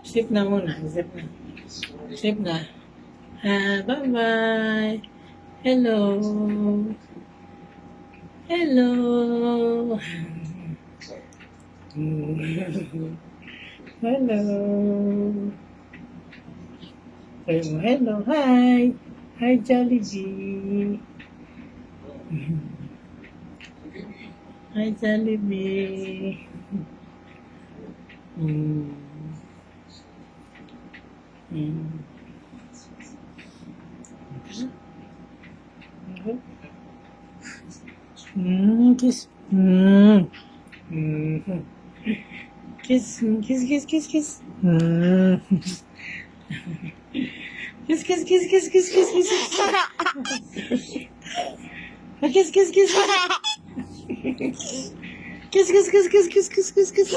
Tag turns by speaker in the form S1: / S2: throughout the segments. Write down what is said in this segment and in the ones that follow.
S1: Sleep na muna. Sleep na. Sleep na. Bye-bye. Hello. Hello. Hello. Hello. Hi. Hi, Jollibee. Hi, Jollibee. Kiss. Kiss, kiss, kiss, kiss, kiss. Kiss, kiss, kiss, kiss, kiss, kiss, kiss. Kiss, kiss, kiss. Kiss, kiss, kiss, kiss, kiss, kiss, kiss, kiss.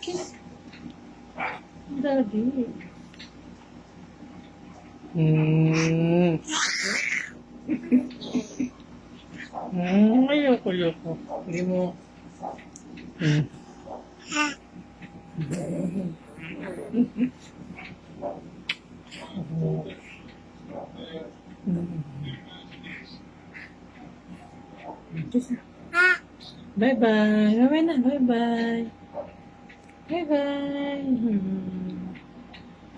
S1: Kiss. Daddy. Ayoko. Hindi mo. Bye-bye. Bye-bye na. Bye-bye. Bye-bye.